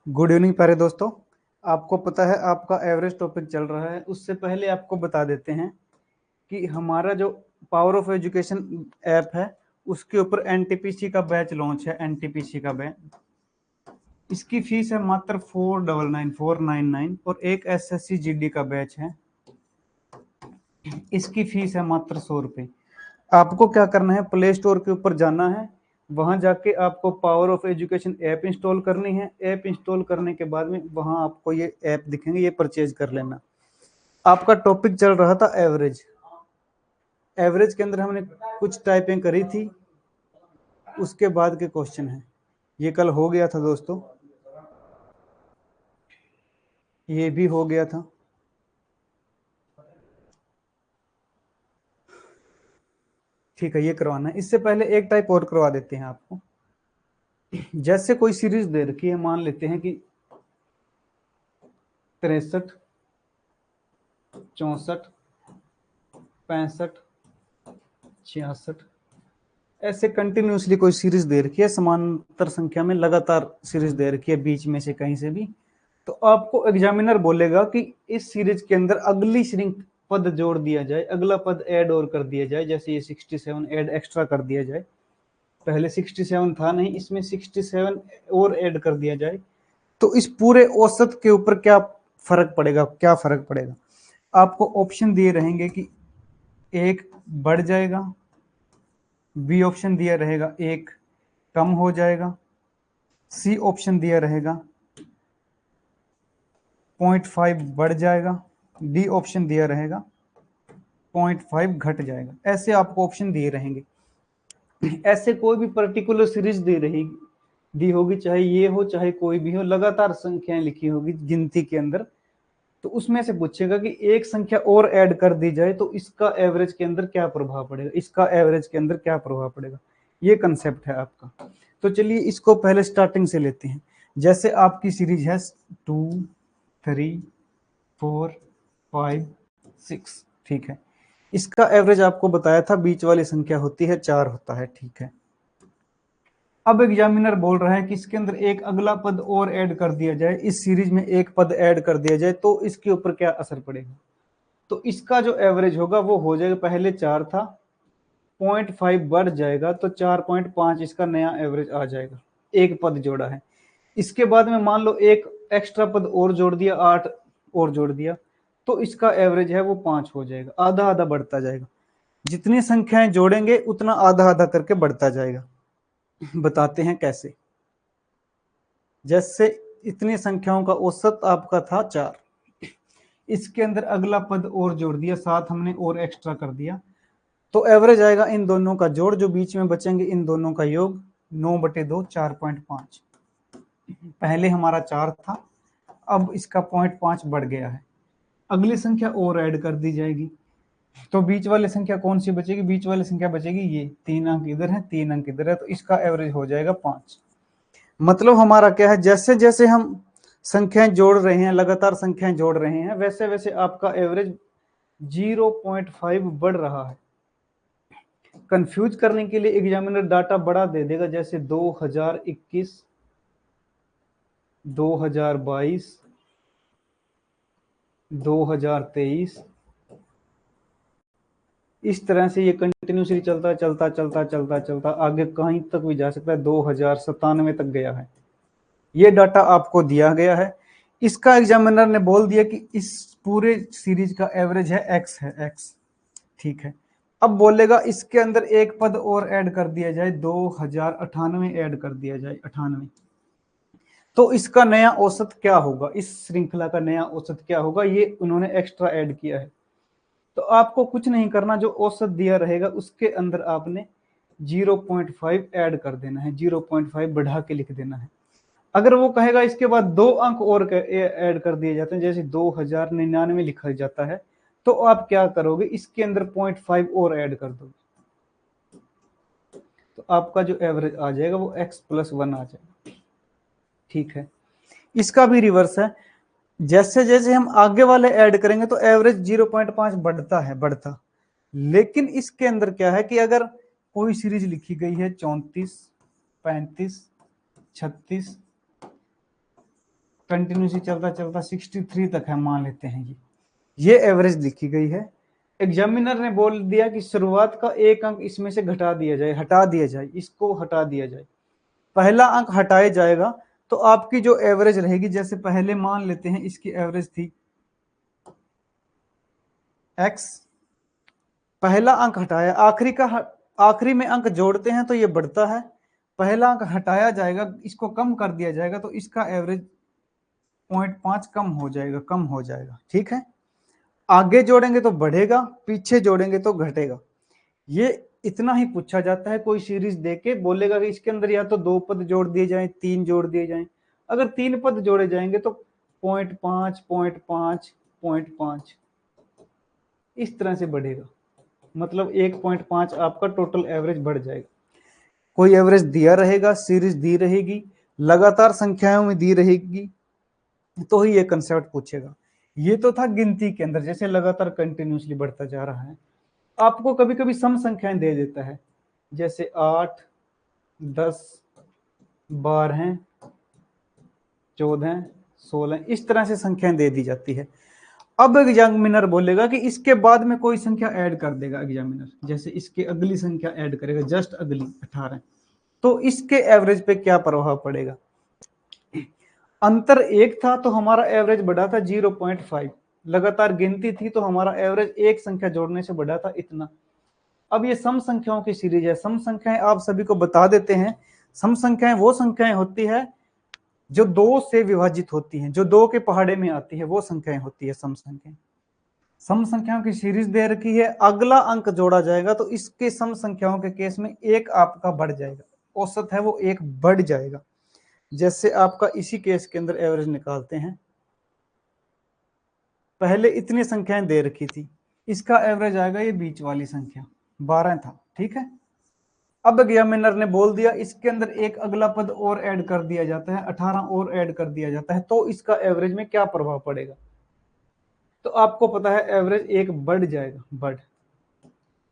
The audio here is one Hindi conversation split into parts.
गुड इवनिंग प्यारे दोस्तों। आपको पता है आपका एवरेज टॉपिक चल रहा है। उससे पहले आपको बता देते हैं कि हमारा जो पावर ऑफ एजुकेशन ऐप है उसके ऊपर एनटीपीसी का बैच लॉन्च है। एनटीपीसी का बैच, इसकी फीस है मात्र 499 और एक एसएससी जीडी का बैच है, इसकी फीस है मात्र 100 रुपये। आपको क्या करना है, प्ले स्टोर के ऊपर जाना है, वहां जाके आपको power of education app install करनी है। ऐप इंस्टॉल करने के बाद में वहां आपको ये ऐप दिखेंगे, ये परचेज कर लेना। आपका टॉपिक चल रहा था एवरेज। एवरेज के अंदर हमने कुछ टाइपिंग करी थी, उसके बाद के क्वेश्चन है। ये कल हो गया था दोस्तों, ये भी हो गया था। ठीक है, ये करवाना है। इससे पहले एक टाइप और करवा देते हैं आपको। जैसे कोई सीरीज दे रखी है, मान लेते हैं कि 63, 64, 65, 66, ऐसे कंटिन्यूसली कोई सीरीज दे रखी है, समांतर संख्या में लगातार सीरीज दे रखी है, बीच में से कहीं से भी। तो आपको एग्जामिनर बोलेगा कि इस सीरीज के अंदर अगली श्रृंख पद जोड़ दिया जाए, अगला पद ऐड और कर दिया जाए। जैसे ये 67 ऐड एक्स्ट्रा कर दिया जाए, पहले 67 था नहीं, इसमें 67 और ऐड कर दिया जाए। तो इस पूरे औसत के ऊपर क्या फर्क पड़ेगा, क्या फर्क पड़ेगा। आपको ऑप्शन दिए रहेंगे कि एक बढ़ जाएगा, बी ऑप्शन दिया रहेगा एक कम हो जाएगा, सी ऑप्शन दिया रहेगा 0.5 बढ़ जाएगा, डी ऑप्शन दिया रहेगा 0.5 घट जाएगा। ऐसे आपको ऑप्शन दिए रहेंगे। ऐसे कोई भी पर्टिकुलर सीरीज दी होगी, चाहे ये हो चाहे कोई भी हो, लगातार संख्याएं लिखी होगी गिनती के अंदर। तो उसमें से पूछेगा कि एक संख्या और ऐड कर दी जाए तो इसका एवरेज के अंदर क्या प्रभाव पड़ेगा, इसका एवरेज के अंदर क्या प्रभाव पड़ेगा। ये कंसेप्ट है आपका। तो चलिए इसको पहले स्टार्टिंग से लेते हैं। जैसे आपकी सीरीज है 2, 3, 4, 5, 6, ठीक है। इसका एवरेज आपको बताया था, बीच वाली संख्या होती है 4 होता है, ठीक है। अब एग्जामिनर बोल रहा है कि इसके अंदर एक अगला पद और ऐड कर दिया जाए, इस सीरीज में एक पद ऐड कर दिया जाए तो इसके ऊपर क्या असर पड़ेगा। तो इसका जो एवरेज होगा वो हो जाएगा, पहले 4 था, 0.5 बढ़ जाएगा तो 4.5 इसका नया एवरेज आ जाएगा। एक पद जोड़ा है, इसके बाद में मान लो एक एक्स्ट्रा पद और जोड़ दिया, 8 और जोड़ दिया, तो इसका एवरेज है वो 5 हो जाएगा। आधा आधा बढ़ता जाएगा, जितनी संख्याएं जोड़ेंगे उतना आधा आधा करके बढ़ता जाएगा। बताते हैं कैसे। जैसे इतनी संख्याओं का औसत आपका था 4, इसके अंदर अगला पद और जोड़ दिया, 7 हमने और एक्स्ट्रा कर दिया, तो एवरेज आएगा इन दोनों का जोड़, जो बीच में बचेंगे इन दोनों का योग, 9/2 4.5। पहले हमारा 4 था, अब इसका 0.5 बढ़ गया है, अगली संख्या और ऐड कर दी जाएगी। तो बीच वाली संख्या कौन सी बचेगी, बीच वाली संख्या बचेगी ये, 3 अंक इधर है 3 अंक इधर है, तो इसका एवरेज हो जाएगा 5। मतलब हमारा क्या है, जैसे जैसे हम संख्याएं जोड़ रहे हैं, लगातार संख्याएं जोड़ रहे हैं, वैसे वैसे आपका एवरेज 0.5 बढ़ रहा है। कंफ्यूज करने के लिए एग्जामिनर डाटा बड़ा दे देगा, जैसे 2021, 2022, 2023, इस तरह से ये कंटिन्यूसली चलता चलता चलता चलता चलता आगे कहीं तक भी जा सकता है, 2097 तक गया है। ये डाटा आपको दिया गया है। इसका एग्जामिनर ने बोल दिया कि इस पूरे सीरीज का एवरेज है एक्स, है एक्स, ठीक है। अब बोलेगा इसके अंदर एक पद और ऐड कर दिया जाए, 2098 ऐड कर दिया जाए, 98, तो इसका नया औसत क्या होगा, इस श्रृंखला का नया औसत क्या होगा। ये उन्होंने एक्स्ट्रा ऐड किया है। तो आपको कुछ नहीं करना, जो औसत दिया रहेगा उसके अंदर आपने 0.5 ऐड कर देना है, 0.5 बढ़ा के लिख देना है। अगर वो कहेगा इसके बाद 2 अंक और ऐड कर दिए जाते हैं, जैसे 2099 लिखा जाता है, तो आप क्या करोगे, इसके अंदर 0.5 और ऐड कर दोगे, तो आपका जो एवरेज आ जाएगा वो x+1 आ जाएगा, ठीक है। इसका भी रिवर्स है, जैसे जैसे हम आगे वाले ऐड करेंगे तो एवरेज 0.5 बढ़ता है, बढ़ता। लेकिन इसके अंदर क्या है कि अगर कोई सीरीज लिखी गई है 34, 35, 36, कंटिन्यूसली चलता चलता 63 तक है मान लेते हैं। ये एवरेज लिखी गई है। एग्जामिनर ने बोल दिया कि शुरुआत का एक अंक इसमें से घटा दिया जाए, हटा दिया जाए, इसको हटा दिया जाए। पहला अंक हटाया जाएगा तो आपकी जो एवरेज रहेगी, जैसे पहले मान लेते हैं इसकी एवरेज थी x, पहला अंक हटाया, आखिरी में अंक जोड़ते हैं तो ये बढ़ता है। पहला अंक हटाया जाएगा, इसको कम कर दिया जाएगा तो इसका एवरेज 0.5 कम हो जाएगा। ठीक है, आगे जोड़ेंगे तो बढ़ेगा, पीछे जोड़ेंगे तो घटेगा। ये इतना ही पूछा जाता है। कोई सीरीज देके बोलेगा कि इसके अंदर या तो 2 पद जोड़ दिए जाएं, 3 जोड़ दिए जाएं। अगर 3 पद जोड़े जाएंगे तो 0.5 0.5 0.5 इस तरह से बढ़ेगा, मतलब 1.5 आपका टोटल एवरेज बढ़ जाएगा। कोई एवरेज दिया रहेगा, सीरीज दी रहेगी, लगातार संख्याओं में दी रहेगी, तो ही ये कंसेप्ट पूछेगा। ये तो था गिनती के अंदर, जैसे लगातार कंटिन्यूसली बढ़ता जा रहा है। आपको कभी कभी सम संख्याएं दे देता है, जैसे 8 10 12 14 16 इस तरह से संख्याएं दे दी जाती है। अब एग्जामिनर बोलेगा कि इसके बाद में कोई संख्या ऐड कर देगा एग्जामिनर, जैसे इसके अगली संख्या ऐड करेगा, जस्ट अगली 18, तो इसके एवरेज पे क्या प्रभाव पड़ेगा। अंतर 1 था तो हमारा एवरेज बढ़ा था 0.5, लगातार गिनती थी तो हमारा एवरेज एक संख्या जोड़ने से बढ़ा था इतना। अब ये सम संख्याओं की सीरीज है। सम संख्याएं आप सभी को बता देते हैं। सम संख्याएं वो संख्याएं होती है जो 2 से विभाजित होती हैं, जो 2 के पहाड़े में आती है, वो संख्याएं होती है सम संख्याएं। सम संख्याओं की सीरीज दे रखी है, अगला अंक जोड़ा जाएगा तो इसके सम संख्याओं के केस में एक आपका बढ़ जाएगा, औसत है वो एक बढ़ जाएगा। जैसे आपका इसी केस के अंदर एवरेज निकालते हैं। पहले इतनी संख्याएं दे रखी थी, इसका एवरेज आएगा ये बीच वाली संख्या 12 था। ठीक है, अब एग्जामिनर ने बोल दिया इसके अंदर एक अगला पद और ऐड कर दिया जाता है, 18 और ऐड कर दिया जाता है, तो इसका एवरेज में क्या प्रभाव पड़ेगा। तो आपको पता है एवरेज एक बढ़ जाएगा, बढ़,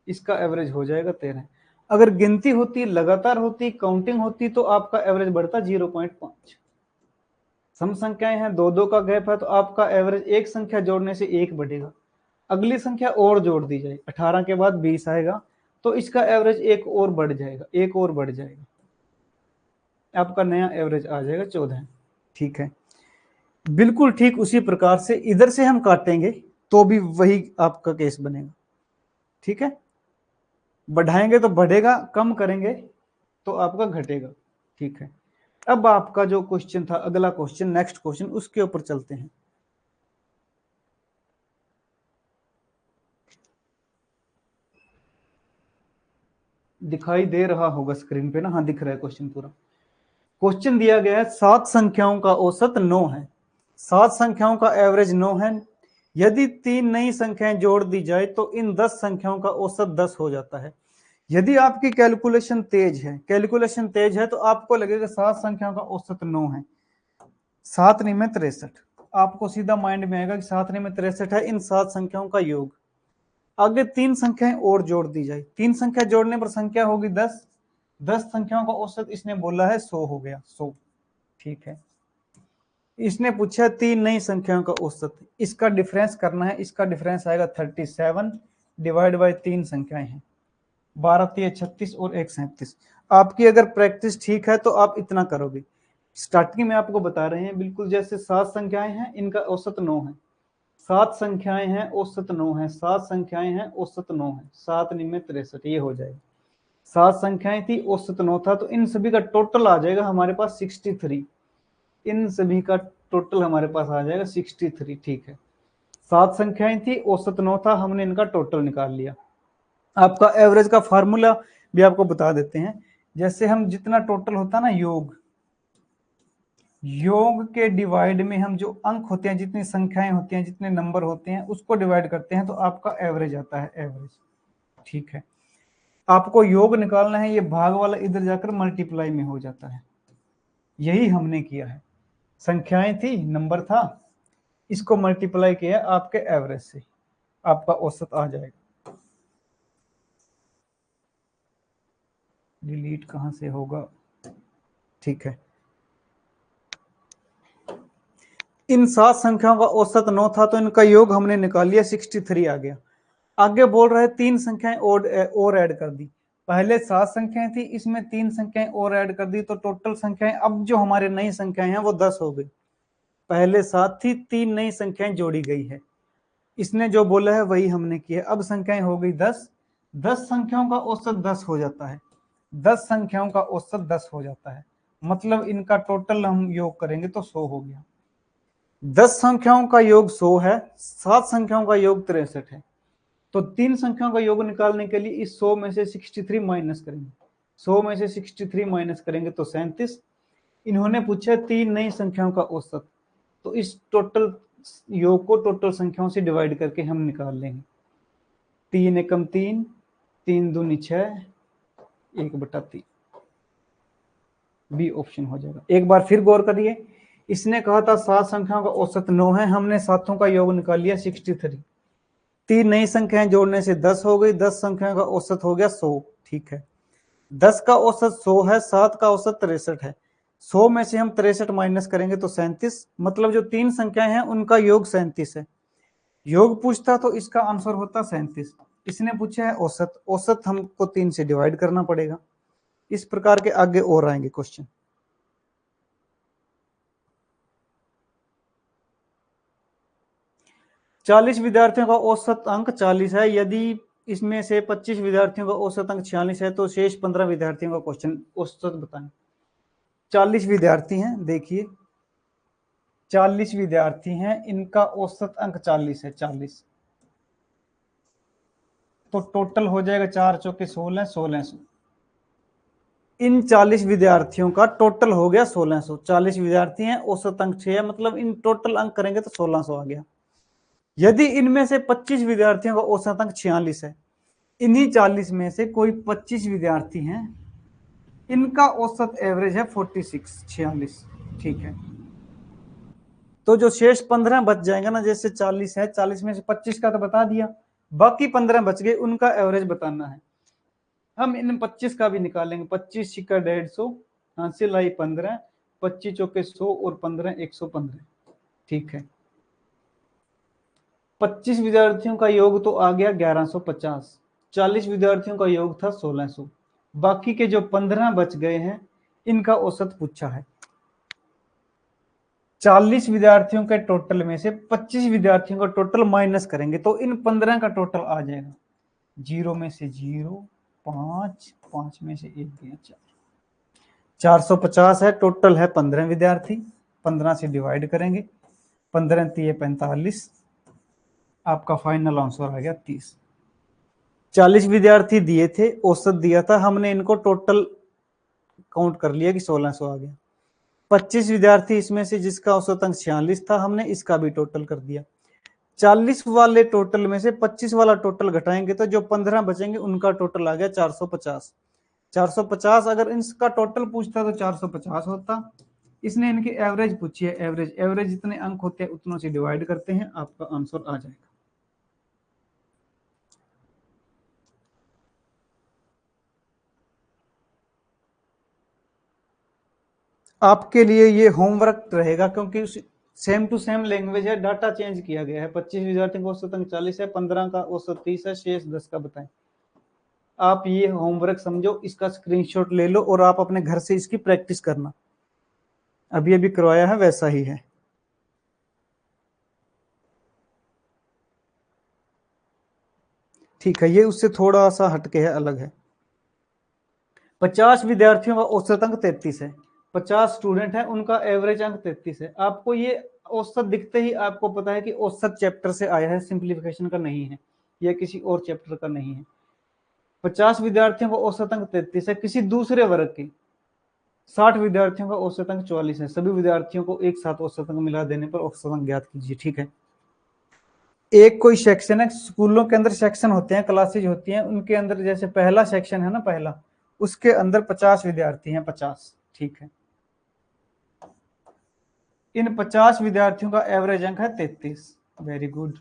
इसका एवरेज हो जाएगा 13। अगर गिनती होती, लगातार होती, काउंटिंग होती तो आपका एवरेज बढ़ता 0.5। सम संख्याएं हैं, 2 का गैप है तो आपका एवरेज एक संख्या जोड़ने से एक बढ़ेगा, अगली संख्या और जोड़ दी जाए, 18 के बाद 20 आएगा तो इसका एवरेज एक और बढ़ जाएगा, एक और बढ़ जाएगा, आपका नया एवरेज आ जाएगा 14। ठीक है, बिल्कुल ठीक उसी प्रकार से इधर से हम काटेंगे तो भी वही आपका केस बनेगा। ठीक है, बढ़ाएंगे तो बढ़ेगा, कम करेंगे तो आपका घटेगा। ठीक है, अब आपका जो क्वेश्चन था, अगला क्वेश्चन, नेक्स्ट क्वेश्चन, उसके ऊपर चलते हैं। दिखाई दे रहा होगा स्क्रीन पे ना, हाँ दिख रहा है क्वेश्चन पूरा। क्वेश्चन दिया गया है 7 संख्याओं का औसत 9 है, 7 संख्याओं का एवरेज 9 है। यदि 3 नई संख्याएं जोड़ दी जाए तो इन 10 संख्याओं का औसत 10 हो जाता है। यदि आपकी कैलकुलेशन तेज है तो आपको लगेगा 7 संख्याओं का औसत 9 है, 7 में 63, आपको सीधा माइंड में आएगा कि 7 में 63 है, इन 7 संख्याओं का योग। आगे 3 संख्याएं और जोड़ दी जाए, 3 संख्या जोड़ने पर संख्या होगी 10, 10 संख्याओं का औसत इसने बोला है 100 हो गया, 100। ठीक है, इसने पूछा 3 नई संख्याओं का औसत, इसका डिफरेंस करना है, इसका डिफरेंस आएगा 37 डिवाइड बाय 3 संख्याएं हैं, 12 3 36 और 1 37। आपकी अगर प्रैक्टिस ठीक है तो आप इतना करोगे। स्टार्टिंग में आपको बता रहे हैं, बिल्कुल जैसे 7 संख्याएं हैं, इनका औसत 9 है, 7 संख्याएं हैं औसत 9 है, 7 संख्याएं हैं औसत 9 है, 7 में 63, ये हो जाएगा। 7 संख्याएं थी, औसत 9 था, तो इन सभी का टोटल आ जाएगा हमारे पास 63, इन सभी का टोटल हमारे पास आ जाएगा 63। ठीक है, 7 संख्याएं थी, औसत 9 था, हमने इनका टोटल निकाल लिया। आपका एवरेज का फार्मूला भी आपको बता देते हैं। जैसे हम जितना टोटल होता है ना, योग के डिवाइड में हम जो अंक होते हैं, जितनी संख्याएं होती हैं, जितने नंबर होते हैं, उसको डिवाइड करते हैं तो आपका एवरेज आता है, एवरेज। ठीक है, आपको योग निकालना है, ये भाग वाला इधर जाकर मल्टीप्लाई में हो जाता है, यही हमने किया है। संख्याएं थी, नंबर था, इसको मल्टीप्लाई किया आपके एवरेज से, आपका औसत आ जाएगा। डिलीट कहां से होगा। ठीक है, इन 7 संख्याओं का औसत 9 था, तो इनका योग हमने निकाल लिया, 63 आ गया। आगे बोल रहा है 3 संख्याएं और ऐड कर दी। पहले 7 संख्याएं थी, इसमें 3 संख्याएं और ऐड कर दी, तो टोटल संख्याएं अब जो हमारे नई संख्याएं हैं वो 10 हो गई। पहले 7 थी, 3 नई संख्याएं जोड़ी गई है। इसने जो बोला है वही हमने किया। अब संख्याएं हो गई 10। 10 संख्याओं का औसत 10 हो जाता है। 10 संख्याओं का औसत 10 हो जाता है, मतलब इनका टोटल हम योग करेंगे तो 100 हो गया। 10 संख्याओं का योग 100 है, 7 संख्याओं का योग 63 है। तो 3 संख्याओं का योग निकालने के लिए इस 100 में से 63 माइनस करेंगे। 100 में से 63 माइनस करेंगे तो 37। इन्होंने पूछा 3 नई संख्याओं का औसत, तो इस टोटल योग को टोटल संख्याओं से डिवाइड करके हम निकाल लेंगे। 3 एकम 3, 3 दूनी 6, 1/3 बी ऑप्शन हो जाएगा। एक बार फिर गौर करिए, इसने कहा था 7 संख्याओं का औसत 9 है, हमने सातों का योग निकाल लिया 63। 3 नई संख्याएं जोड़ने से 10 हो गई, 10 संख्याओं का औसत हो गया 100। ठीक है, 10 का औसत 100 है, 7 का औसत 63 है। 100 में से हम 63 माइनस करेंगे तो 37, मतलब जो 3 संख्याएं हैं उनका योग 37 है। योग पूछता तो इसका आंसर होता 37। इसने पूछा है औसत, औसत हमको 3 से डिवाइड करना पड़ेगा। इस प्रकार के आगे और आएंगे क्वेश्चन। चालीस विद्यार्थियों का औसत अंक 40 है। यदि इसमें से 25 विद्यार्थियों का औसत अंक 46 है, तो शेष 15 विद्यार्थियों का क्वेश्चन औसत बताएं। 40 विद्यार्थी हैं, देखिए 40 विद्यार्थी हैं, इनका औसत अंक 40 है। 40 तो टोटल हो जाएगा 4 चौके 16, 1600। इन 40 विद्यार्थियों का टोटल हो गया 1600। 40 विद्यार्थी हैं, औसत अंक 6 है, मतलब इन टोटल अंक करेंगे तो 1600 आ गया। यदि इनमें से 25 विद्यार्थियों का औसत अंक 46 है, इन्हीं 40 में से कोई 25 विद्यार्थी हैं, इनका औसत एवरेज है 46। ठीक है, तो जो शेष 15 बच जाएंगे ना, जैसे 40 है, 40 में से 25 का तो बता दिया, बाकी 15 बच गए, उनका एवरेज बताना है। हम इन 25 का भी निकालेंगे। 25 छिक्का 150, हासिल आई 15, 25 चौके 100 और 15 115। ठीक है, 25 विद्यार्थियों का योग तो आ गया 1150। 40 विद्यार्थियों का योग था 1600। बाकी के जो 15 बच गए हैं, इनका औसत पूछा है। 40 विद्यार्थियों के टोटल में से 25 विद्यार्थियों का टोटल माइनस करेंगे तो इन 15 का टोटल आ जाएगा। 0 में से 0, 5, 5 में से 1 गया 4, 450 है। टोटल है 15 विद्यार्थी, 15 से डिवाइड करेंगे, 15 3 45, आपका फाइनल आंसर आ गया 30। 40 विद्यार्थी दिए थे, औसत दिया था, हमने इनको टोटल काउंट कर लिया कि 1600 आ गया। 25 विद्यार्थी इसमें से जिसका औसत अंक 46 था, हमने इसका भी टोटल कर दिया। 40 वाले टोटल में से 25 वाला टोटल घटाएंगे तो जो 15 बचेंगे उनका टोटल आ गया 450। 450 अगर इसका टोटल पूछता तो 450 होता। इसने इनकी एवरेज पूछी है, एवरेज एवरेज जितने अंक होते हैं उतनों से डिवाइड करते हैं, आपका आंसर आ जाएगा। आपके लिए ये होमवर्क रहेगा, क्योंकि सेम टू सेम लैंग्वेज है, डाटा चेंज किया गया है। 25 विद्यार्थियों का औसत अंक 40 है, 15 का औसत 30 है, शेष 10 का बताएं। आप ये होमवर्क समझो, इसका स्क्रीनशॉट ले लो और आप अपने घर से इसकी प्रैक्टिस करना। अभी अभी करवाया है वैसा ही है। ठीक है, ये उससे थोड़ा सा हटके है, अलग है। 50 विद्यार्थियों का औसत अंक 33 है। 50 स्टूडेंट है, उनका एवरेज अंक 33 है। आपको ये औसत दिखते ही आपको पता है कि औसत चैप्टर से आया है, सिंप्लीफिकेशन का नहीं है, या किसी और चैप्टर का नहीं है। 50 विद्यार्थियों का औसत अंक 33 है। किसी दूसरे वर्ग के 60 विद्यार्थियों का औसत अंक 44 है। सभी विद्यार्थियों को एक साथ औसत अंक मिला देने पर औसत अंक ज्ञात कीजिए। ठीक है, एक कोई सेक्शन है, स्कूलों के अंदर सेक्शन होते हैं, क्लासेज होती हैं, उनके अंदर जैसे पहला सेक्शन है ना, पहला, उसके अंदर 50 विद्यार्थी हैं, 50। ठीक है, इन 50 विद्यार्थियों का एवरेज अंक है 33। वेरी गुड,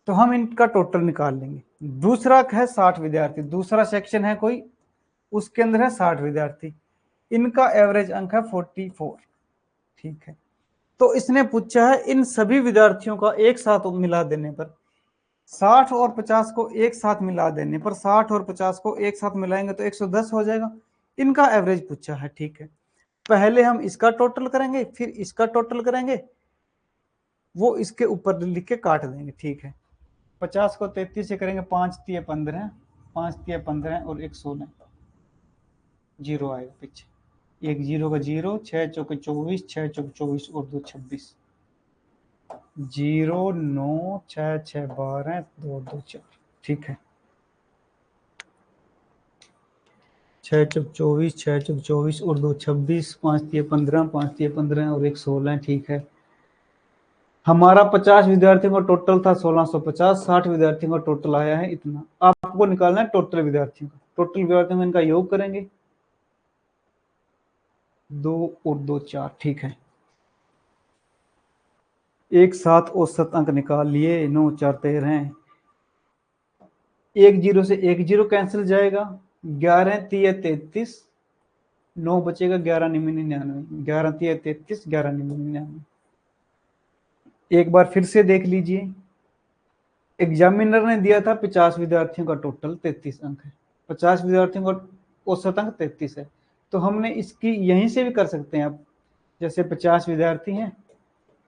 तो हम इनका टोटल निकाल लेंगे। दूसरा है 60 विद्यार्थी, दूसरा सेक्शन है कोई, उसके अंदर है 60 विद्यार्थी, इनका एवरेज अंक है 44। ठीक है, तो इसने पूछा है इन सभी विद्यार्थियों का एक साथ मिला देने पर, 60 और 50 को एक साथ मिला देने पर, 60 और 50 को एक साथ मिलाएंगे तो 110 हो जाएगा। इनका एवरेज पूछा है, ठीक है। पहले हम इसका टोटल करेंगे, फिर इसका टोटल करेंगे, वो इसके ऊपर लिख के काट देंगे, ठीक है। 50 को 33 से करेंगे, 5 तिया 15, 5 तिया 15 और 1 16, जीरो आएगा पीछे, एक जीरो का जीरो, 6 चौके 24, 6 चौके 24 और 2 26, 0 9 6 6 12 2 2 4, ठीक है। 6 चौक 24, 6 चौक 24 और 2 26, 5 तिया 15, 5 तिया 15 और 1 16, ठीक है। हमारा 50 विद्यार्थियों का टोटल था 1650, 60 विद्यार्थियों का टोटल आया है इतना। आपको निकालना है टोटल विद्यार्थियों का, टोटल विद्यार्थियों में इनका योग करेंगे, 2 और 2 4, ठीक है। एक साथ औसत अंक निकाल लिए, 9 4 13, एक जीरो से एक जीरो कैंसिल जाएगा, 11 तिया 33, 9 बचेगा, 11 निम्न 99, 11 तिया 33, 11 निम्न 99। एक बार फिर से देख लीजिए, एग्जामिनर ने दिया था 50 विद्यार्थियों का टोटल 33 अंक है, 50 विद्यार्थियों का औसत अंक 33 है, तो हमने इसकी यहीं से भी कर सकते हैं आप, जैसे 50 विद्यार्थी हैं,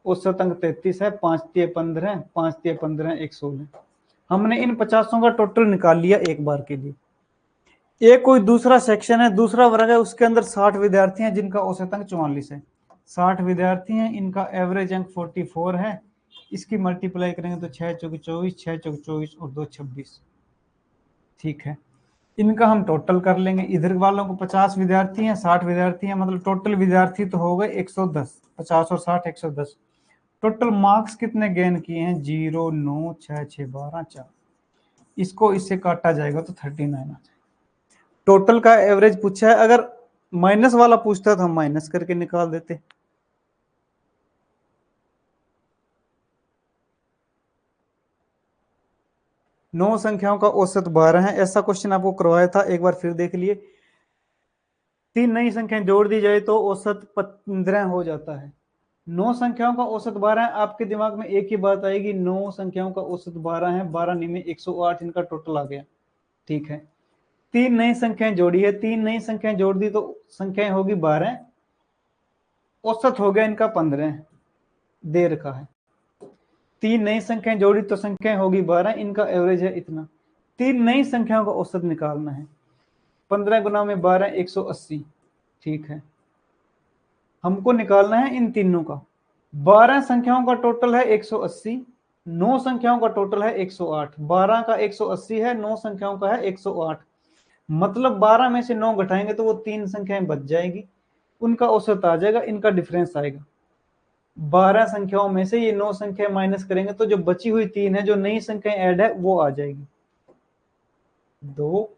औसत अंक 33 है, 5 तिया 15, 5 तिया 15 1 16, हमने इन 50 का टोटल निकाल लिया एक बार के लिए। एक कोई दूसरा सेक्शन है, दूसरा वर्ग है, उसके अंदर 60 विद्यार्थी हैं जिनका औसत अंक 44 है, 60 विद्यार्थी हैं, इनका एवरेज अंक 44 है, इसकी मल्टीप्लाई करेंगे तो 6 चौके 24, 6 चौके 24 और 2 26, ठीक है। इनका हम टोटल कर लेंगे, इधर वालों को 50 विद्यार्थी हैं, 60 विद्यार्थी हैं, मतलब टोटल विद्यार्थी तो हो गए 110, 50 और 60 110। टोटल मार्क्स कितने गेन किए हैं, 0 9 6 6 12 4, इसको इससे काटा जाएगा तो 39 आ जाएगा। टोटल का एवरेज पूछा है, अगर माइनस वाला पूछता तो हम माइनस करके निकाल देते। नौ संख्याओं का औसत 12 है, ऐसा क्वेश्चन आपको करवाया था, एक बार फिर देख लिए। 3 नई संख्याएं जोड़ दी जाए तो औसत 15 हो जाता है। 9 संख्याओं का औसत 12 है, आपके दिमाग में एक ही बात आएगी, 9 संख्याओं का औसत 12 है, 12 निम्न 108, इनका टोटल आ गया, ठीक है। 3 नई संख्याएं जोड़ी है, 3 नई संख्याएं जोड़ दी तो संख्याएं होगी 12, औसत हो गया इनका 15, दे रखा है। 3 नई संख्याएं जोड़ी तो संख्याएं होगी 12, इनका एवरेज है इतना। 3 नई संख्याओं का औसत निकालना है, 15 गुना में 12 180, ठीक है। हमको निकालना है इन तीनों का, 12 संख्याओं का टोटल है 180, 9 संख्याओं का टोटल है 108, 12 का 180 है, 9 संख्याओं का है 108, मतलब 12 में से 9 घटाएंगे तो वो 3 संख्याएं बच जाएगी, उनका औसत आ जाएगा, इनका डिफरेंस आएगा। 12 संख्याओं में से ये 9 संख्याएं माइनस करेंगे तो जो बची हुई 3 है, जो नई संख्याएं ऐड है, वो आ जाएगी। 2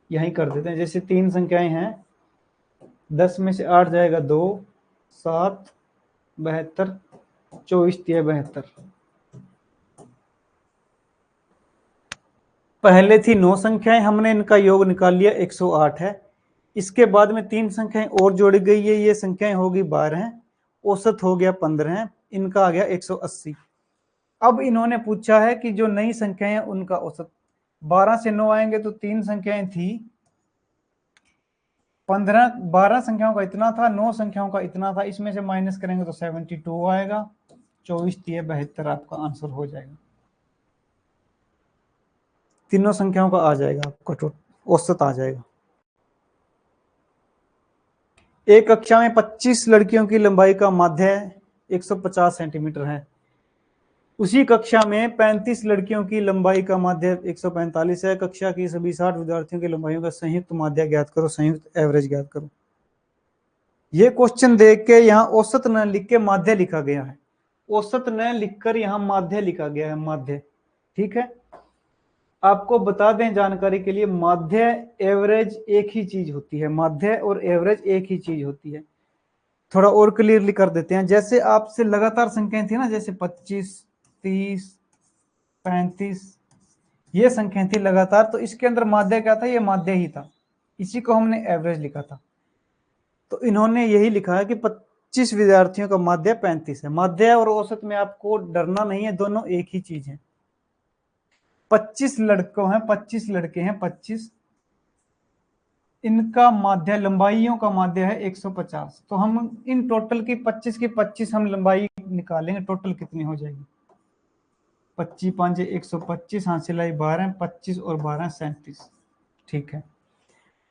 यहीं कर देते हैं, जैसे 3 संख्याएं हैं, 10 में से 8 जाएगा 2, 7 72, 24 तिया 72। पहले थी 9 संख्याएं, हमने इनका योग निकाल लिया 108 है, इसके बाद में 3 संख्याएं और जोड़ी गई है, ये संख्याएं होगी 12, औसत हो गया 15, इनका आ गया 180। अब इन्होंने पूछा है कि जो नई संख्याएं हैं उनका औसत, 12 से 9 आएंगे तो 3 संख्याएं थी, 12 संख्याओं का इतना था, 9 संख्याओं का इतना था, इसमें से माइनस करेंगे तो 72 आएगा, 24 तिया 72 आपका आंसर हो जाएगा। तीनों संख्याओं का आ जाएगा, आपका औसत आ जाएगा। एक कक्षा में 25 लड़कियों की लंबाई का माध्य 150 सेंटीमीटर है, उसी कक्षा में 35 लड़कियों की लंबाई का माध्य 145 है, कक्षा की सभी 60 विद्यार्थियों की लंबाइयों का संयुक्त माध्य ज्ञात करो, संयुक्त एवरेज ज्ञात करो। ये क्वेश्चन देख के यहाँ औसत न लिख के माध्य लिखा गया है, औसत न लिखकर यहाँ माध्य लिखा गया है, माध्य, ठीक है। आपको बता दें जानकारी के लिए, माध्य एवरेज एक ही चीज होती है, माध्य और एवरेज एक ही चीज होती है। थोड़ा और क्लियरली कर देते हैं, जैसे आपसे लगातार संख्याएं थी ना, जैसे 25 30 35, ये संख्याएं थी लगातार, तो इसके अंदर माध्य क्या था, ये माध्य ही था, इसी को हमने एवरेज लिखा था। तो इन्होंने यही लिखा है कि 25 विद्यार्थियों का माध्य 35 है। माध्य और औसत में आपको डरना नहीं है, दोनों एक ही चीज है। 25 लड़कों हैं, 25 लड़के हैं, 25, इनका माध्य लंबाइयों का माध्य है 150। तो हम इन टोटल की 25 की 25 हम लंबाई निकालेंगे, टोटल कितनी हो जाएगी? 25 5 125, हाँ सिलाई 12, 25 और 12 37। ठीक है,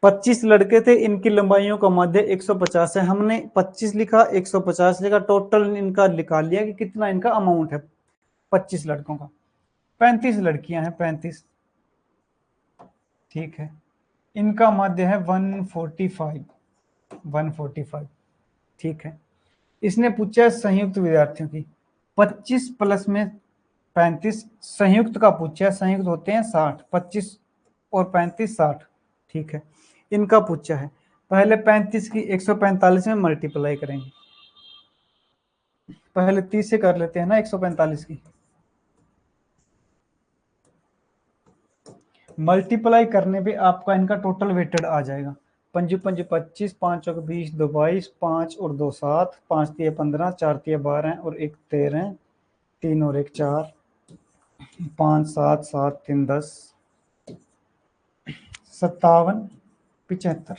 25 लड़के थे, इनकी लंबाइयों का माध्य 150 है। हमने 25 लिखा, 150 लिखा, टोटल इनका निकाल लिया कि कितना इनका अमाउंट है 25 लड़कों का। 35 लड़कियां हैं, 35। ठीक है, इनका माध्य है 145, 145। ठीक है, इसने पूछा है संयुक्त विद्यार्थियों की, 25 प्लस में 35, संयुक्त का पूछा है, संयुक्त होते हैं 60, 25 और 35 60। ठीक है, इनका पूछा है, पहले 35 की 145 में मल्टीप्लाई करेंगे, पहले 30 से कर लेते हैं ना 145 की, मल्टीप्लाई करने पे आपका इनका टोटल वेटेड आ जाएगा। 5 5 25, 5 और 20, 2 22, 5 और 2 7, 5 3 15, 4 3 12 और 1 13, 3 और 1 4, 5 7 7 3 10, 57 75।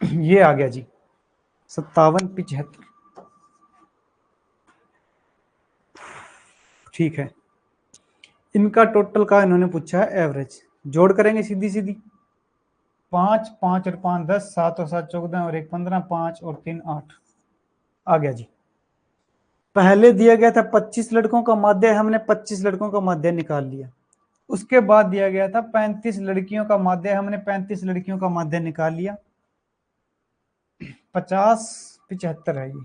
ये आ गया जी, 57 75। ठीक है, इनका टोटल का इन्होंने पूछा है एवरेज, जोड़ करेंगे सीधी सीधी, 5 5 और 5 10, 7 और 7 14 और 1 15, 5 और 3 8 आ गया जी। पहले दिया गया था 25 लड़कों का माध्य, हमने 25 लड़कों का माध्य निकाल लिया। उसके बाद दिया गया था 35 लड़कियों का माध्य, हमने 35 लड़कियों का माध्य निकाल लिया। 50 75 है ये।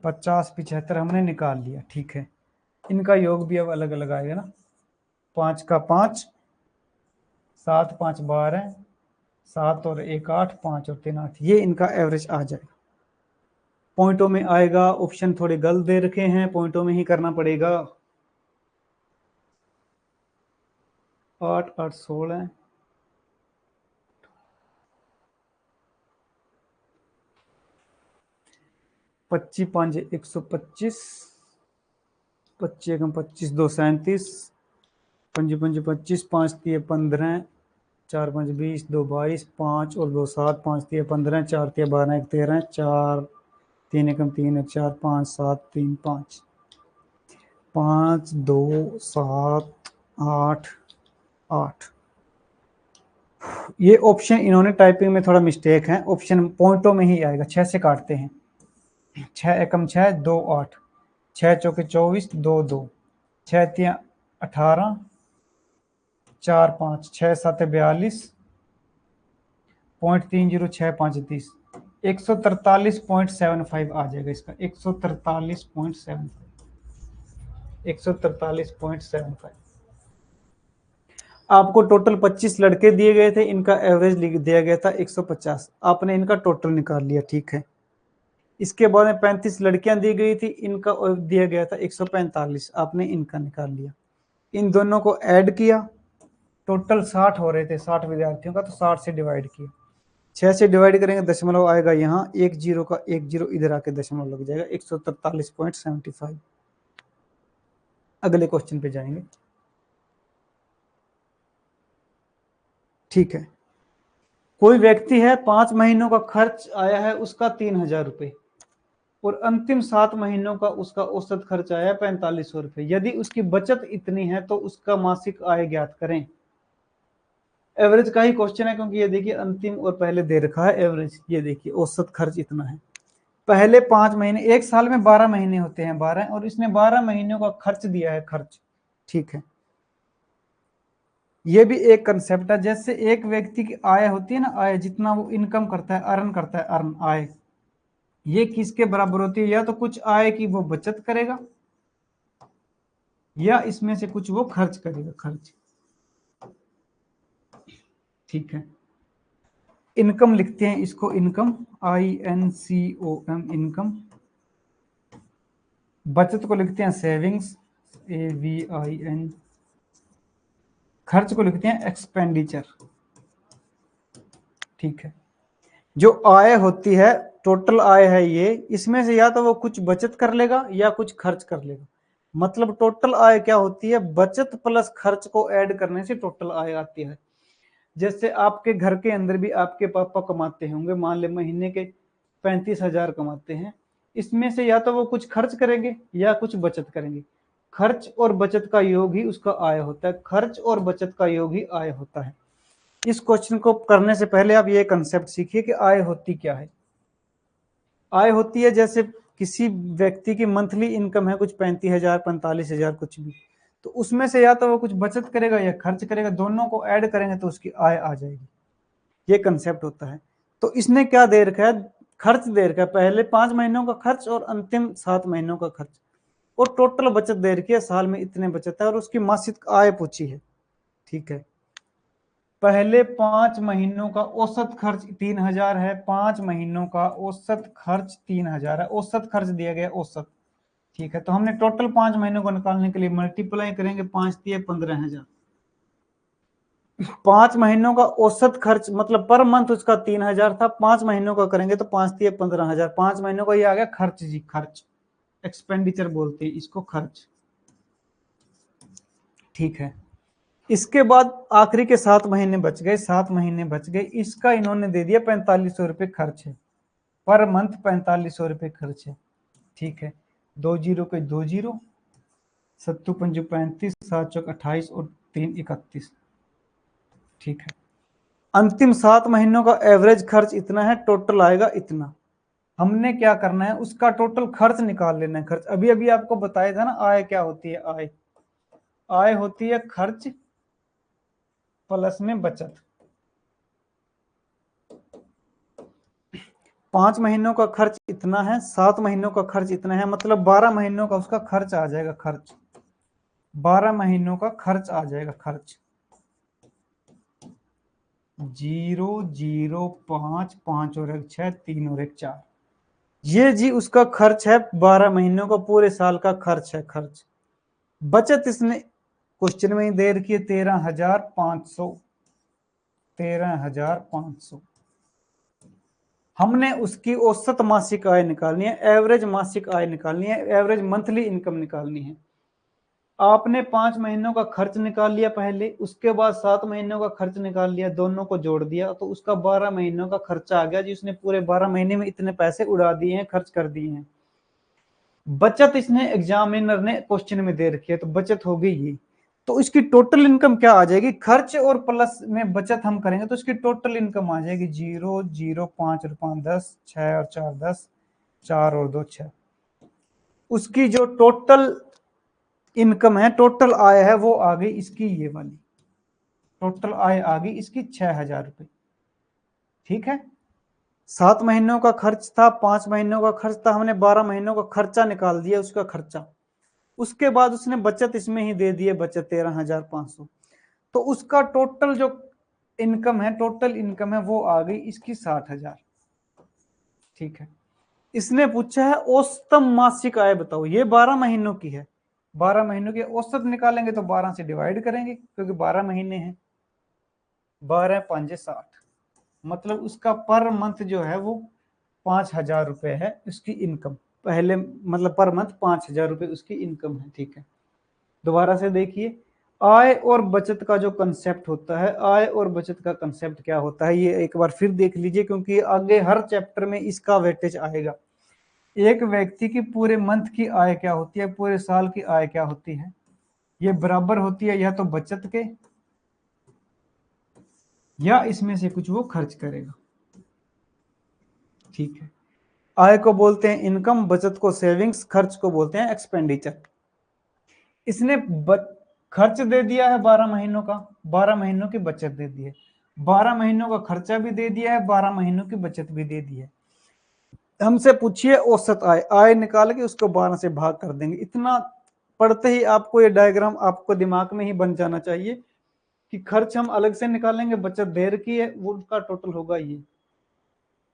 50 75 हमने निकाल लिया। ठीक है, इनका योग भी अब अलग अलग आएगा ना, 5 का 5, 7 5 12, 7 और 1 8, 5 और 3 8, ये इनका एवरेज आ जाएगा। पॉइंटों में आएगा, ऑप्शन थोड़े गलत दे रखे हैं, पॉइंटों में ही करना पड़ेगा। 8 8 16, 25 5 125, 25 एकम 25 2 37, 5 5 25, 5 3 15, 4 5 20, 2 22, 5 और 2 7, 5 3 15, 4 3 12 1 13, 4 3 एकम 3 1 4, 5 7 3 5, 5 2 7 8 8। ये ऑप्शन इन्होंने टाइपिंग में थोड़ा मिस्टेक है, ऑप्शन पॉइंटों में ही आएगा। 6 से काटते हैं, 6 एकम 6 2 8, 6 चौके 24 2 2, 6 3 18, 4 5, 6 7 42, 0.3065 143.75 आ जाएगा इसका, 143.75, 143.75। आपको टोटल 25 लड़के दिए गए थे, इनका एवरेज लिख दिया गया था 150, आपने इनका टोटल निकाल लिया। ठीक है, इसके बाद में 35 लड़कियां दी गई थी, इनका दिया गया था 145, आपने इनका निकाल लिया। इन दोनों को ऐड किया, टोटल 60 हो रहे थे 60 विद्यार्थियों का, तो 60 से डिवाइड किया, 6 से डिवाइड करेंगे, दशमलव आएगा यहाँ, एक जीरो का एक जीरो इधर आके दशमलव लग जाएगा, 143.75। अगले क्वेश्चन पे जाएंगे। ठीक है, कोई व्यक्ति है 5 महीनों का खर्च आया है उसका 3000 रुपये और अंतिम 7 महीनों का उसका औसत खर्च आया 4500 रुपये। यदि उसकी बचत इतनी है तो उसका मासिक आय ज्ञात करें। एवरेज का ही क्वेश्चन है, क्योंकि ये देखिए अंतिम और पहले दे रखा है एवरेज, ये देखिए औसत खर्च इतना है। पहले 5 महीने, एक साल में 12 महीने होते हैं 12, और इसने 12 महीनों का खर्च दिया है, खर्च। ठीक है, ये भी एक कंसेप्ट है, जैसे एक व्यक्ति की आय होती है ना, आय जितना वो इनकम करता है, अर्न करता है, अर्न आय, ये किसके बराबर होती है? या तो कुछ आय की वो बचत करेगा, या इसमें से कुछ वो खर्च करेगा, खर्च। ठीक है, इनकम लिखते हैं इसको, इनकम, INCOM, इनकम। बचत को लिखते हैं सेविंग्स, AVIN, खर्च को लिखते हैं एक्सपेंडिचर। ठीक है, जो आय होती है, टोटल आय है ये, इसमें से या तो वो कुछ बचत कर लेगा या कुछ खर्च कर लेगा। मतलब टोटल आय क्या होती है, बचत प्लस खर्च को ऐड करने से टोटल आय आती है। जैसे आपके घर के अंदर भी आपके पापा कमाते होंगे, मान ले महीने के 35,000 कमाते हैं, इसमें से या तो वो कुछ खर्च करेंगे या कुछ बचत करेंगे। खर्च और बचत का योग ही उसका आय होता है, खर्च और बचत का योग ही आय होता है। इस क्वेश्चन को करने से पहले आप ये कंसेप्ट सीखिए कि आय होती क्या है। आय होती है जैसे किसी व्यक्ति की मंथली इनकम है कुछ 35,000 45,000 कुछ भी, तो उसमें से या तो वो कुछ बचत करेगा या खर्च करेगा, दोनों को ऐड करेंगे तो उसकी आय आ जाएगी। ये कंसेप्ट होता है। तो इसने क्या दे रखा है, खर्च दे रखा है, पहले 5 महीनों का खर्च और अंतिम 7 महीनों का खर्च, और टोटल बचत दे रखी है, साल में इतने बचत है, और उसकी मासिक आय पूछी है। ठीक है, पहले 5 महीनों का औसत खर्च 3,000 है, 5 महीनों का औसत खर्च 3,000 है, औसत खर्च दिया गया औसत। ठीक है, तो हमने टोटल 5 महीनों को निकालने के लिए मल्टीप्लाई करेंगे, 5 दिए 15,000। 5 महीनों का औसत खर्च मतलब पर मंथ उसका 3,000 था, 5 महीनों का करेंगे तो 5 दिए 15,000, 5 महीनों का ये आ गया खर्च जी, खर्च एक्सपेंडिचर बोलते हैं इसको, खर्च। ठीक है, इसके बाद आखिरी के 7 महीने बच गए, 7 महीने बच गए, इसका इन्होंने दे दिया 4500 रुपये खर्च है, पर मंथ 4500 रुपये खर्च है। ठीक है, 2 जीरो के 2 जीरो, 7 पंजू 35, 7 चौक 28 और 3 31। ठीक है, अंतिम 7 महीनों का एवरेज खर्च इतना है, टोटल आएगा इतना। हमने क्या करना है, उसका टोटल खर्च निकाल लेना है। खर्च अभी अभी आपको बताया था ना, आय क्या होती है, आय आय होती है खर्च प्लस में बचत। 5 महीनों का खर्च इतना है, 7 महीनों का खर्च इतना है, मतलब 12 महीनों का उसका खर्च आ जाएगा, खर्च 12 महीनों का खर्च आ जाएगा, खर्च 0,0,5, 5 और 1 6, 3 और 1 4। ये जी उसका खर्च है, 12 महीनों का, पूरे साल का खर्च है, खर्च। बचत इसने क्वेश्चन में ही दे रखी है 13,500, 13,500। हमने उसकी औसत मासिक आय निकालनी है, एवरेज मासिक आय निकालनी है, एवरेज मंथली इनकम निकालनी है। आपने 5 महीनों का खर्च निकाल लिया पहले, उसके बाद 7 महीनों का खर्च निकाल लिया, दोनों को जोड़ दिया तो उसका 12 महीनों का खर्चा आ गया जी, उसने पूरे 12 महीने में इतने पैसे उड़ा दिए हैं, खर्च कर दिए हैं। बचत इसने एग्जामिनर ने क्वेश्चन में दे रखी है, तो बचत हो गई ये। तो इसकी टोटल इनकम क्या आ जाएगी, खर्च और प्लस में बचत हम करेंगे तो इसकी टोटल इनकम आ जाएगी 0,0,5 और 5 10, 6 और 4 10, 4 और 2 6। उसकी जो टोटल इनकम है, टोटल आय है, वो आ गई इसकी ये वाली, टोटल आय आ गई इसकी 6,000 रुपए। ठीक है, 7 महीनों का खर्च था, 5 महीनों का खर्च था, हमने 12 महीनों का खर्चा निकाल दिया, उसका खर्चा। उसके बाद उसने बचत इसमें ही दे दी है, बचत 13,500। तो उसका टोटल जो इनकम है, टोटल इनकम है, वो आ गई इसकी 60,000। ठीक है, इसने पूछा है औसतम मासिक आय बताओ, ये 12 महीनों की है, 12 महीनों की औसत निकालेंगे तो 12 से डिवाइड करेंगे क्योंकि 12 महीने हैं, 12 5 60, मतलब उसका पर मंथ जो है वो 5,000 रुपए है उसकी इनकम, पहले मतलब पर मंथ 5,000 रुपए उसकी इनकम है। ठीक है, दोबारा से देखिए, आय और बचत का जो कंसेप्ट होता है, आय और बचत का कंसेप्ट क्या होता है, ये एक बार फिर देख लीजिए क्योंकि आगे हर चैप्टर में इसका वेटेज आएगा। एक व्यक्ति की पूरे मंथ की आय क्या होती है, पूरे साल की आय क्या होती है, ये बराबर होती है या तो बचत के या इसमें से कुछ वो खर्च करेगा। ठीक है, आय को बोलते हैं इनकम, बचत को सेविंग्स, खर्च को बोलते हैं एक्सपेंडिचर। इसने खर्च दे दिया है 12 महीनों का, 12 महीनों की बचत दे दी है, 12 महीनों का खर्चा भी दे दिया है, 12 महीनों की बचत भी दे दी है। हमसे पूछिए औसत आय, आय निकाल के उसको 12 से भाग कर देंगे। इतना पढ़ते ही आपको ये डायग्राम आपको दिमाग में ही बन जाना चाहिए कि खर्च हम अलग से निकालेंगे, बचत देर की है, वो उसका टोटल होगा ये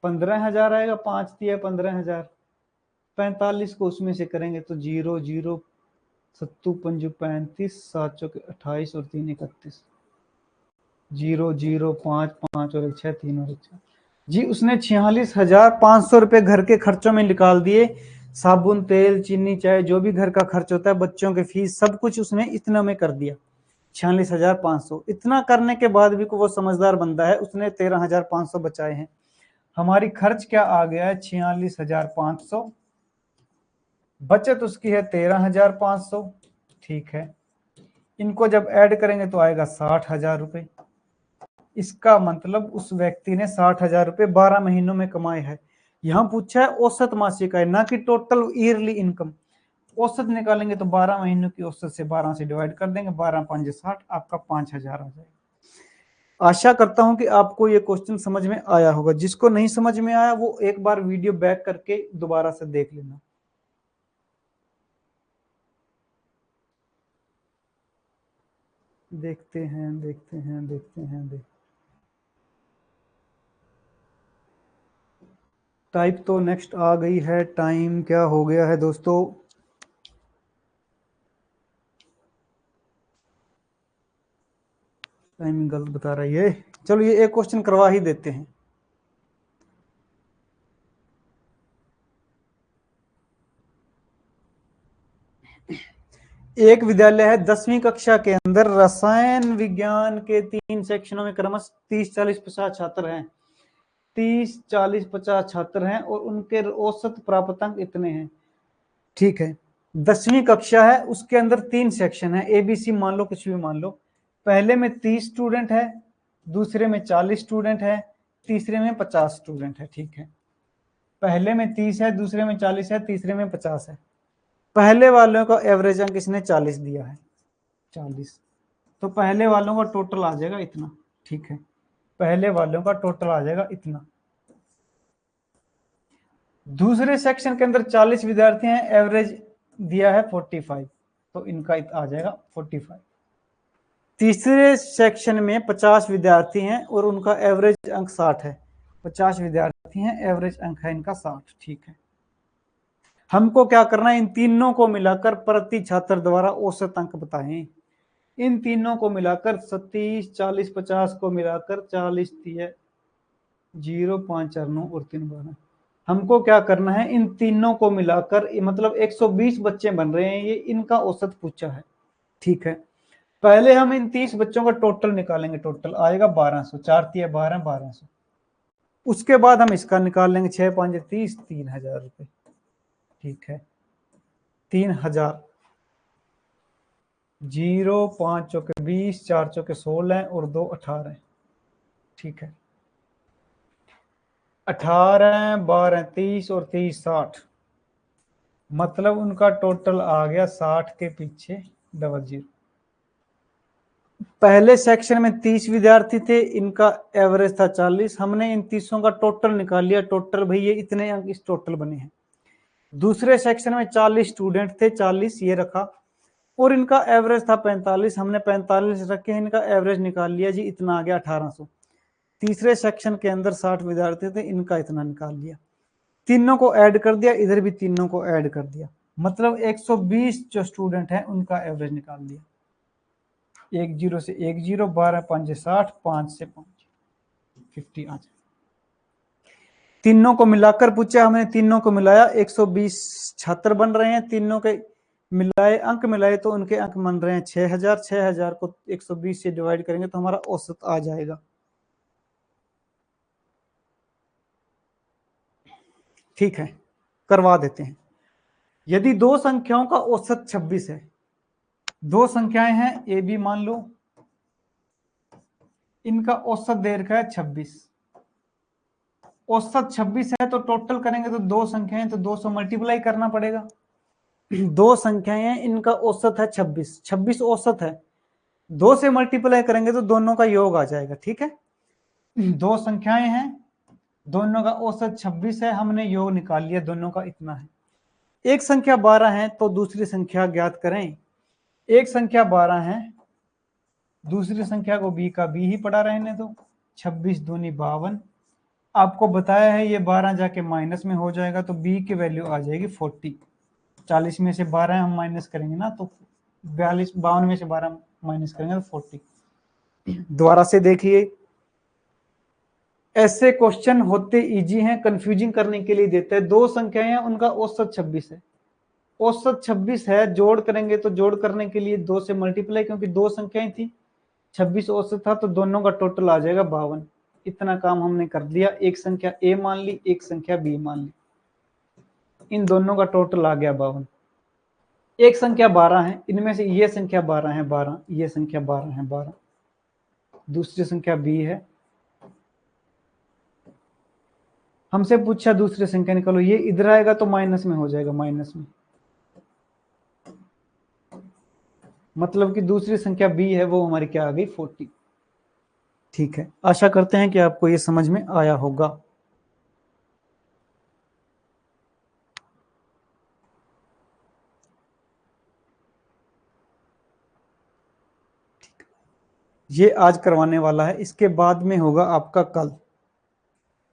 15,000 आएगा, 5 दिया 15,000, 45 को उसमें से करेंगे तो 0 0, 7 पंजू 35, 7 चौके 28 और 3 31। 0 0 5 5 और 1 6 3 और 1 4 जी। उसने 46,500 रुपए घर के खर्चों में निकाल दिए। साबुन, तेल, चीनी, चाय, जो भी घर का खर्च होता है, बच्चों के फीस, सब कुछ उसने इतना में कर दिया, 46,500। इतना करने के बाद भी वो समझदार बंदा है, उसने 13,500 बचाए हैं। हमारी खर्च क्या आ गया है, 46,500। बचत उसकी है 13,500। ठीक है, इनको जब ऐड करेंगे तो आएगा 60,000 रुपए। इसका मतलब उस व्यक्ति ने 60,000 रुपए 12 महीनों में कमाए हैं। यहां पूछा है औसत मासिक आय, ना कि टोटल ईयरली इनकम। औसत निकालेंगे तो 12 महीनों की औसत से 12 से डिवाइड कर देंगे, 12 5 60, आपका 5,000 आ जाएगा। आशा करता हूं कि आपको ये क्वेश्चन समझ में आया होगा। जिसको नहीं समझ में आया वो एक बार वीडियो बैक करके दोबारा से देख लेना। देखते हैं देखते हैं देखते हैं टाइप तो नेक्स्ट आ गई है। टाइम क्या हो गया है दोस्तों? टाइमिंग गलत बता रही है। चलो ये एक क्वेश्चन करवा ही देते हैं। एक विद्यालय है, 10वीं कक्षा के अंदर रसायन विज्ञान के 3 सेक्शनों में क्रमश 30 40 50 छात्र हैं। 30 40 50 छात्र हैं और उनके औसत प्राप्तांक इतने हैं। ठीक है, 10वीं कक्षा है, उसके अंदर 3 सेक्शन है, ABC मान लो, कुछ भी मान लो। पहले में 30 स्टूडेंट है, दूसरे में 40 स्टूडेंट है, तीसरे में 50 स्टूडेंट है। ठीक है, पहले में 30 है, दूसरे में 40 है, तीसरे में 50 है। पहले वालों का एवरेज अंक इसने 40 दिया है, 40। तो पहले वालों का टोटल आ जाएगा इतना। ठीक है, पहले वालों का टोटल आ जाएगा इतना। दूसरे सेक्शन के अंदर 40 विद्यार्थी हैं, एवरेज दिया है 45, तो इनका आ जाएगा 45। तीसरे सेक्शन में 50 विद्यार्थी हैं और उनका एवरेज अंक 60 है। 50 विद्यार्थी हैं, एवरेज अंक है इनका 60। ठीक है, हमको क्या करना है, इन तीनों को मिलाकर प्रति छात्र द्वारा औसत अंक बताएं। इन तीनों को मिलाकर 30 40 50 को मिलाकर 40 है 0 5 4 9 और 3 12। हमको क्या करना है, इन तीनों को मिलाकर, मतलब 120 बच्चे बन रहे हैं, ये इनका औसत पूछा है। ठीक है, पहले हम इन 30 बच्चों का टोटल निकालेंगे। टोटल आएगा 1200, 4 3 12 1200। उसके बाद हम इसका निकाल लेंगे, 6 5 30, 3,000 रुपए। ठीक है, 3,000। 0 5 चौके 20, 4 चौके 16 और 2 18। ठीक है, 18 12 30 और 30 60। मतलब उनका टोटल आ गया 60 के पीछे 00। पहले सेक्शन में 30 विद्यार्थी थे, इनका एवरेज था 40। हमने इन 30 का टोटल निकाल लिया। टोटल भाई ये इतने अंक इस टोटल बने हैं। दूसरे सेक्शन में 40 स्टूडेंट थे, 40 ये रखा और इनका एवरेज था 45। हमने 45 रखे, इनका एवरेज निकाल लिया जी, इतना आ गया 1800। तीसरे सेक्शन के अंदर 60 विद्यार्थी थे, इनका इतना निकाल लिया। तीनों को ऐड कर दिया, इधर भी तीनों को ऐड कर दिया, मतलब 120 जो स्टूडेंट है उनका एवरेज निकाल दिया। 1 0 से 1 0, 12 5 60, 5 से 5 50 आ जाए। तीनों को मिलाकर पूछा हमने, तीनों को मिलाया, 120 छात्र बन रहे हैं। तीनों के मिलाए अंक मिलाए तो उनके अंक बन रहे हैं 6,000। 6,000 को 120 से डिवाइड करेंगे तो हमारा औसत आ जाएगा। ठीक है, करवा देते हैं। यदि दो संख्याओं का औसत 26 है, दो संख्याएं हैं ए बी मान लो, इनका औसत दे रखा है 26। औसत 26 है तो टोटल करेंगे तो दो संख्याएं, तो 200 मल्टीप्लाई करना पड़ेगा। दो संख्याएं, इनका औसत है 26, 26 औसत है, 2 से मल्टीप्लाई करेंगे तो दोनों का योग आ जाएगा। ठीक है, दो संख्याएं हैं, दोनों का औसत 26 है, हमने योग निकाल लिया, दोनों का इतना है। एक संख्या 12 है तो दूसरी संख्या ज्ञात करें। एक संख्या 12 है, दूसरी संख्या को बी का बी ही पड़ा रहने दो। 26 दूनी 52। आपको बताया है ये 12 जाके माइनस में हो जाएगा तो बी की वैल्यू आ जाएगी 40। 40 में से 12 हम माइनस करेंगे ना तो 42 52 में से 12 माइनस करेंगे तो 40। दोबारा से देखिए, ऐसे क्वेश्चन होते इजी हैं, कंफ्यूजिंग करने के लिए देते हैं। दो संख्याएं हैं, उनका औसत 26 है। औसत 26 है, जोड़ करेंगे तो जोड़ करने के लिए 2 से मल्टीप्लाई, क्योंकि दो संख्याएं थी, 26 औसत था, तो दोनों का टोटल आ जाएगा 52। इतना काम हमने कर दिया। एक संख्या ए मान ली, एक संख्या बी मान ली, इन दोनों का टोटल आ गया 52। एक संख्या 12 है, इनमें से ये संख्या 12 है, 12, ये संख्या 12 है, 12। दूसरी संख्या बी है, हमसे पूछा दूसरी संख्या निकालो, ये इधर आएगा तो माइनस में हो जाएगा, माइनस में, मतलब कि दूसरी संख्या बी है वो हमारी क्या आ गई, 40। ठीक है, आशा करते हैं कि आपको ये समझ में आया होगा। ये आज करवाने वाला है, इसके बाद में होगा आपका कल।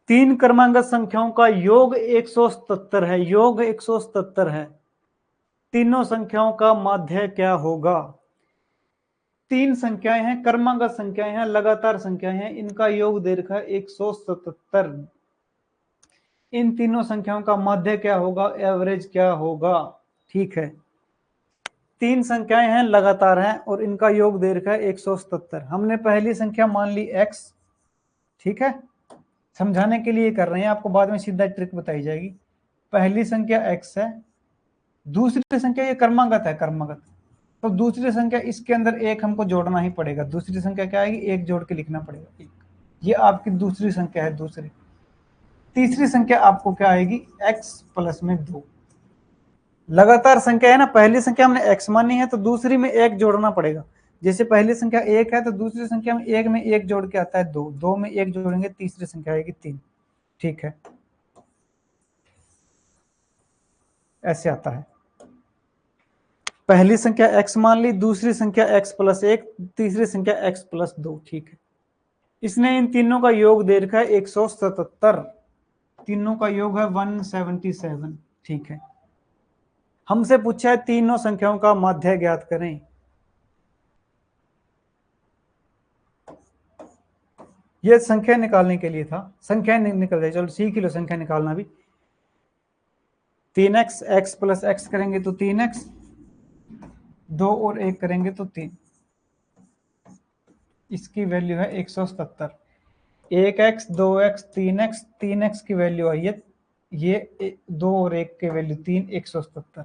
तीन क्रमांकित संख्याओं का योग 177 है, योग 177 है। तीनों संख्याओं का माध्य क्या होगा? तीन संख्याएं हैं, क्रमांकित संख्याएं हैं, लगातार संख्याएं हैं, इनका योग दे रखा है 177। इन तीनों संख्याओं का माध्य क्या होगा, एवरेज क्या होगा? ठीक है, तीन संख्याएं हैं, लगातार हैं, और इनका योग दे रखा है 177। हमने पहली संख्या मान ली x, ठीक है, समझाने के लिए कर रहे हैं, आपको बाद में सीधा ट्रिक बताई जाएगी। पहली संख्या x है, दूसरी संख्या ये क्रमांकित है, क्रमांकित, तो दूसरी संख्या इसके अंदर एक हमको जोड़ना ही पड़ेगा। दूसरी संख्या क्या आएगी, एक जोड़ के लिखना पड़ेगा, एक। ये आपकी दूसरी संख्या है, दूसरी। तीसरी संख्या आपको क्या आएगी, x प्लस में 2। लगातार संख्या है ना, पहली संख्या हमने x मानी है, तो दूसरी में एक जोड़ना पड़ेगा। जैसे पहली संख्या 1 है, तो दूसरी संख्या में एक में एक जोड़ के आता है 2, 2 में एक जोड़ेंगे, तीसरी संख्या आएगी 3। ठीक है, ऐसे आता है। पहली संख्या x मान ली, दूसरी संख्या x प्लस 1, तीसरी संख्या x प्लस 2। ठीक है, इसने इन तीनों का योग दे रखा है 177। तीनों का योग है 177। ठीक है, हमसे पूछा है तीनों संख्याओं का माध्य ज्ञात करें। यह संख्या निकालने के लिए था, संख्या निकल जाए, चलो सीख लो संख्या निकालना भी। 3x, x प्लस एक्स करेंगे तो 3x, 2 और 1 करेंगे तो 3। इसकी वैल्यू है 177। 1x, 2x, 3x, 3x की वैल्यू आई है, ये 2 और 1 की वैल्यू 3, 177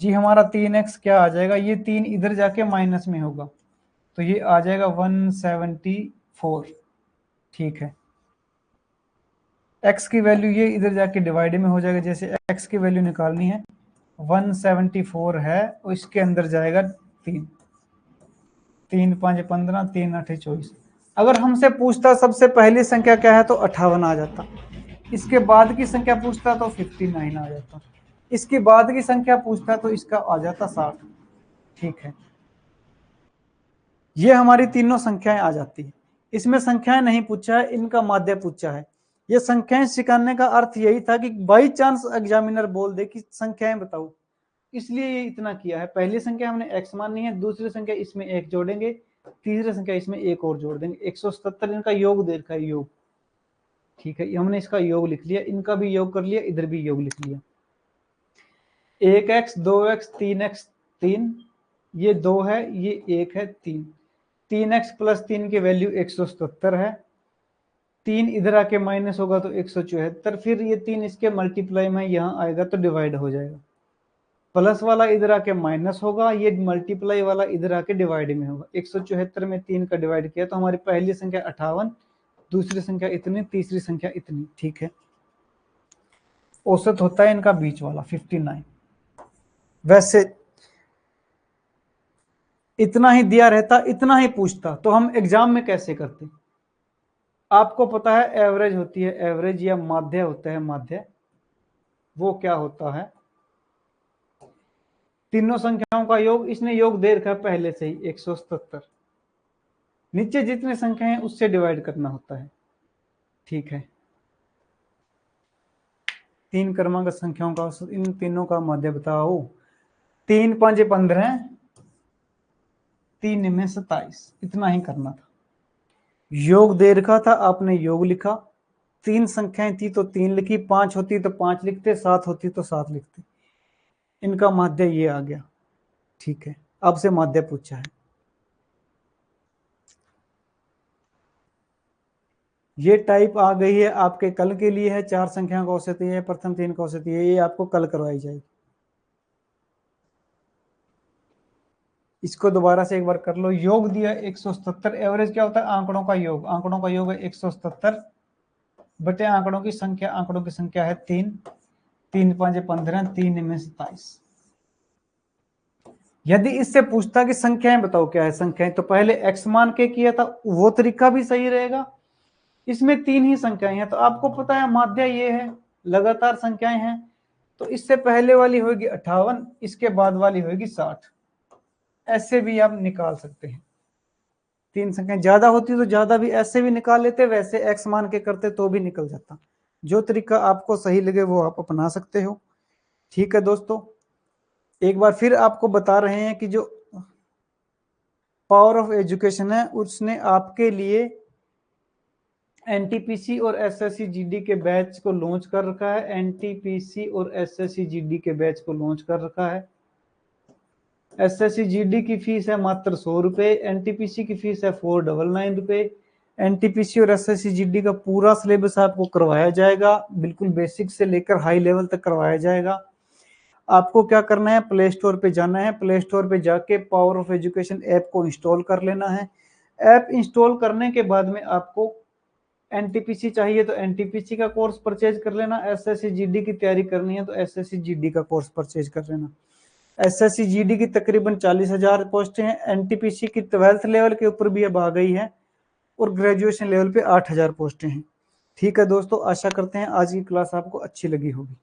जी। हमारा 3x क्या आ जाएगा, ये 3 इधर जाके माइनस में होगा, तो ये आ जाएगा 174। ठीक है, x की वैल्यू ये इधर जाके डिवाइड में हो जाएगा। जैसे x की वैल्यू निकालनी है, 174 है, और इसके अंदर जाएगा 3, 3 5 15, 3 8 24। अगर हमसे पूछता सबसे पहली संख्या क्या है, तो 58 आ जाता। इसके बाद की संख्या पूछता तो 59 आ जाता। इसके बाद की संख्या पूछता तो इसका आ जाता 60। ठीक है, ये हमारी तीनों संख्याएं आ जाती है। इसमें संख्याएं नहीं पूछा है, इनका माध्य पूछा है। ये संख्याएं सिखाने का अर्थ यही था कि बाई चांस एग्जामिनर बोल दे कि संख्याएं बताओ, इसलिए ये इतना किया है। पहली संख्या हमने x माननी है, दूसरी संख्या इसमें एक जोड़ेंगे, तीसरी संख्या इसमें एक और जोड़ देंगे। 177 इनका योग दे रखा है, योग। ठीक है, हमने इसका योग लिख लिया, इनका भी योग कर लिया, इधर भी योग लिख लिया। 1x, 2x, 3x, 3, ये 2 है, ये 1 है, 3। 3x प्लस 3 की वैल्यू 177 है। 3 इधर आके माइनस होगा तो 174, फिर ये 3 इसके मल्टीप्लाई में यहाँ आएगा तो डिवाइड हो जाएगा। प्लस वाला इधर आके माइनस होगा, ये मल्टीप्लाई वाला इधर आके डिवाइड में होगा। 174 में 3 का डिवाइड किया तो हमारी पहली संख्या 58, दूसरी संख्या इतनी, तीसरी संख्या इतनी। ठीक है, औसत होता है इनका बीच वाला 59। वैसे इतना ही दिया रहता, इतना ही पूछता, तो हम एग्जाम में कैसे करते? आपको पता है एवरेज होती है, एवरेज या माध्य होता है, माध्य वो क्या होता है, तीनों संख्याओं का योग। इसने योग दे रखा है पहले से ही 177, नीचे जितनी संख्या है उससे डिवाइड करना होता है। ठीक है, तीन क्रमांक संख्याओं का, इन तीनों का माध्य बताओ। 3 5 15, 3 में 27, इतना ही करना था। योग दे रखा था, आपने योग लिखा, 3 संख्याएं थी तो 3 लिखी, 5 होती तो 5 लिखते, 7 होती तो 7 लिखते। इनका माध्य ये आ गया। ठीक है, आपसे माध्य पूछा है। ये टाइप आ गई है आपके कल के लिए है, 4 संख्या का औसत है, प्रथम 3 का औसत है, ये आपको कल करवाई जाएगी। इसको दोबारा से एक बार कर लो। योग दिया 177, एवरेज क्या होता है? आंकड़ों का योग। आंकड़ों का योग है 177 बटे आंकड़ों की संख्या। आंकड़ों की संख्या है 3, 3 5 15, 3 में 27। यदि इससे पूछता कि संख्याएं बताओ क्या है संख्याएं, तो पहले x मान के किया था, वो तरीका भी सही रहेगा। इसमें 3 ही संख्याएं हैं, तो आपको पता है माध्य ये है, लगातार संख्याएं हैं, तो इससे पहले वाली होगी 58, इसके बाद वाली होगी 60। ऐसे भी आप निकाल सकते हैं। 3 संख्याएं ज्यादा होती तो ज्यादा भी ऐसे भी निकाल लेते, वैसे x मान के करते तो भी निकल जाता। जो तरीका आपको सही लगे वो आप अपना सकते हो। ठीक है दोस्तों, एक बार फिर आपको बता रहे हैं कि जो पावर ऑफ एजुकेशन है उसने आपके लिए एनटीपीसी और एसएससी जीडी के बैच को लॉन्च कर रखा है। एनटीपीसी और एसएससी जीडी के बैच को लॉन्च कर रखा है। एसएससी जीडी की फीस है मात्र 100 रुपए, एनटीपीसी की फीस है 499 रुपए। एनटीपीसी और एसएससी जीडी का पूरा सिलेबस आपको करवाया जाएगा, बिल्कुल बेसिक से लेकर हाई लेवल तक करवाया जाएगा। आपको क्या करना है, प्ले स्टोर पे जाना है, प्ले स्टोर पे जाके पावर ऑफ एजुकेशन ऐप को इंस्टॉल कर लेना है। ऐप इंस्टॉल करने के बाद में आपको एनटीपीसी चाहिए तो एनटीपीसी का कोर्स परचेज कर लेना, एसएससी जीडी की तैयारी करनी है तो एसएससी जीडी का कोर्स परचेज कर लेना। एसएससी जीडी की तकरीबन 40,000 पोस्टें हैं, एनटीपीसी की 12th लेवल के ऊपर भी अब आ गई है, और ग्रेजुएशन लेवल पे 8,000 पोस्टें हैं। ठीक है दोस्तों, आशा करते हैं आज की क्लास आपको अच्छी लगी होगी।